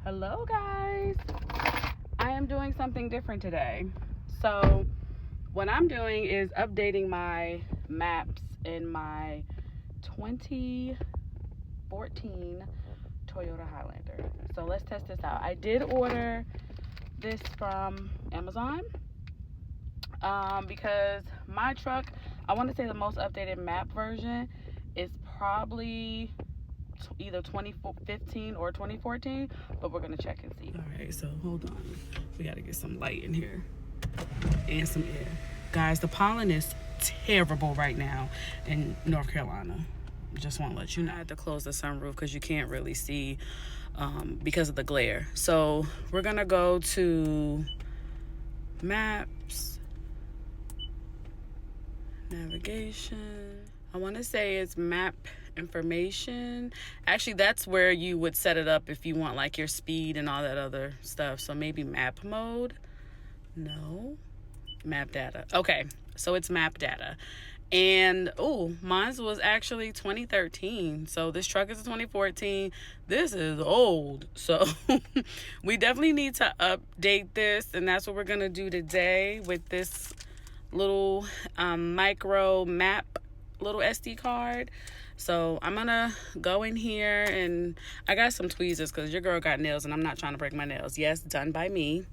Hello guys, I am doing something different today. So what I'm doing is updating my maps in my 2014 Toyota Highlander. So let's test this out. I did order this from Amazon because my truck, I want to say the most updated map version is probably either 2015 or 2014, but we're gonna check and see. All right, so hold on, we gotta get some light in here and some air. Guys, the pollen is terrible right now in North Carolina. Just want to let you know. I had to close the sunroof because you can't really see because of the glare. So we're gonna go to maps, navigation. I want to say it's map information. Actually, that's where you would set it up if you want like your speed and all that other stuff. So maybe map mode. No, map data. Okay, so it's map data. And mine was actually 2013. So this truck is a 2014. This is old. So we definitely need to update this, and that's what we're gonna do today with this little micro map little SD card. So I'm gonna go in here, and I got some tweezers because your girl got nails and I'm not trying to break my nails. Yes, done by me.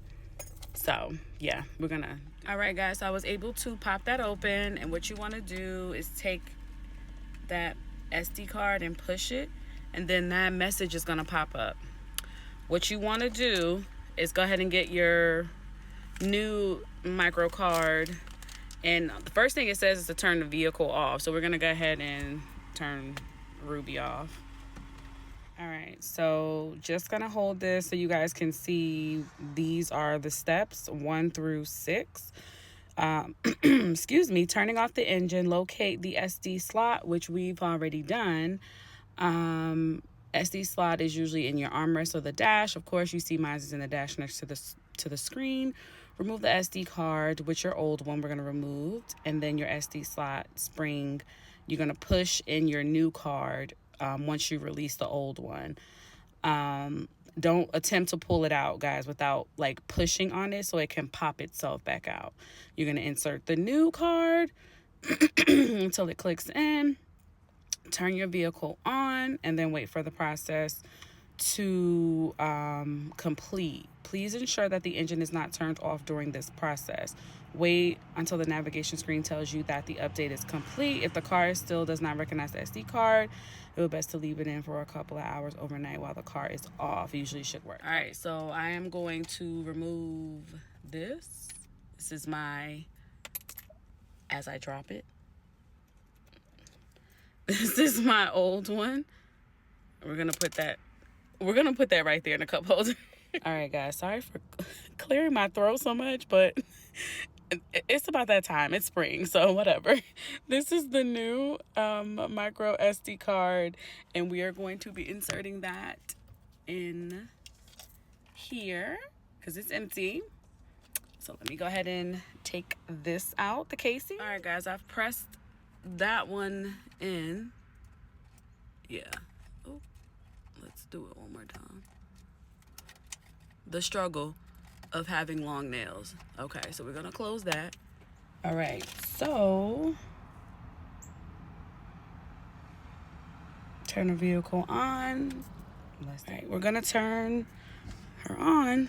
So yeah, we're gonna. All right guys, so I was able to pop that open, and what you want to do is take that SD card and push it, and then that message is gonna pop up. What you want to do is go ahead and get your new micro card, and the first thing it says is to turn the vehicle off. So we're gonna go ahead and turn Ruby off. All right, so just gonna hold this so you guys can see. These are the steps 1 through 6. Excuse me. Turning off the engine, locate the SD slot, which we've already done. SD slot is usually in your armrest or the dash. Of course, you see mine is in the dash next to the screen. Remove the SD card, which your old one we're going to remove, and then your SD slot spring, you're going to push in your new card once you release the old one. Don't attempt to pull it out, guys, without like pushing on it so it can pop itself back out. You're going to insert the new card until it clicks in. Turn your vehicle on and then wait for the process to complete. Please ensure that the engine is not turned off during this process. Wait until the navigation screen tells you that the update is complete. If the car still does not recognize the SD card, it would be best to leave it in for a couple of hours overnight while the car is off. It usually should work. All right, so I am going to remove this. This is my, as I drop it, this is my old one. We're gonna put that right there in the cup holder. All right, guys, sorry for clearing my throat so much, but it's about that time. It's spring, so whatever. This is the new micro SD card, and we are going to be inserting that in here because it's empty. So let me go ahead and take this out, the casing. All right, guys, I've pressed that one in. Yeah. Oh, let's do it one more time. The struggle of having long nails. Okay, so we're gonna close that. All right, so turn the vehicle on. All right, we're gonna turn her on.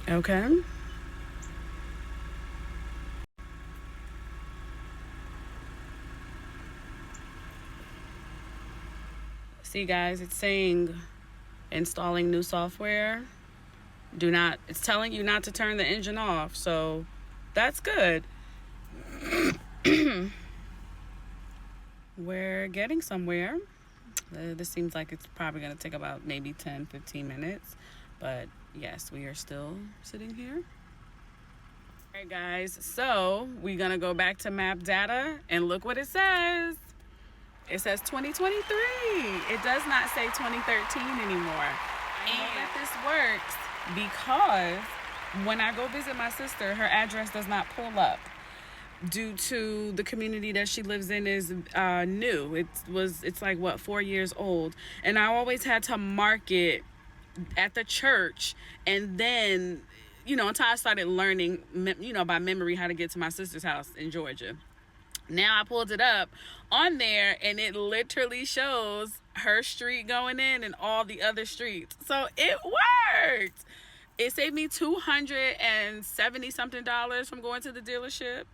Okay. See, guys, it's saying installing new software. It's telling you not to turn the engine off, so that's good. We're getting somewhere. This seems like it's probably going to take about maybe 10-15 minutes, but yes, we are still sitting here. All right, guys, so we're gonna go back to map data and look what it says. It says 2023. It does not say 2013 anymore. I know that this works because when I go visit my sister, her address does not pull up due to the community that she lives in is new. It's like, what, 4 years old, and I always had to mark it at the church, and then, you know, until I started learning, you know, by memory how to get to my sister's house in Georgia. Now I pulled it up on there and it literally shows her street going in and all the other streets. So it worked. It saved me $270 something from going to the dealership,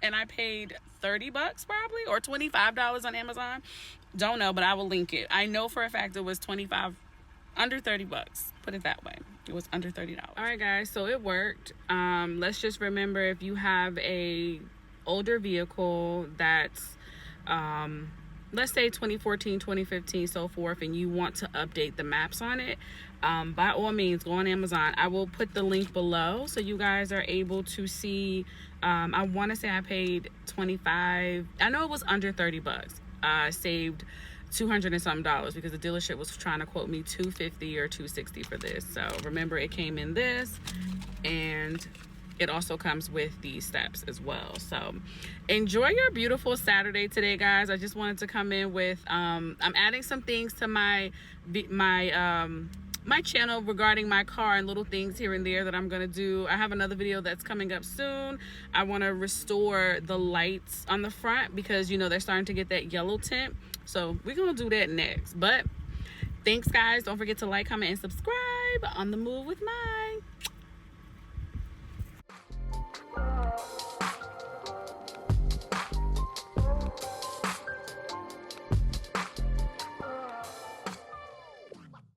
and I paid $30 probably, or $25 on Amazon. Don't know, but I will link it. I know for a fact it was under $30. Put it that way. It was under $30. All right, guys, so it worked. Let's just remember, if you have a older vehicle that's let's say 2014, 2015, so forth, and you want to update the maps on it, by all means, go on Amazon. I will put the link below so you guys are able to see. I want to say I paid $25. I know it was under $30. I saved $200 and something because the dealership was trying to quote me $250 or $260 for this. So remember, it came in this, and it also comes with these steps as well. So enjoy your beautiful Saturday today, guys. I just wanted to come in with I'm adding some things to my channel regarding my car, and little things here and there that I'm gonna do. I have another video that's coming up soon. I want to restore the lights on the front because, you know, they're starting to get that yellow tint, so we're gonna do that next. But thanks, guys. Don't forget to like, comment, and subscribe. On the move with Mai.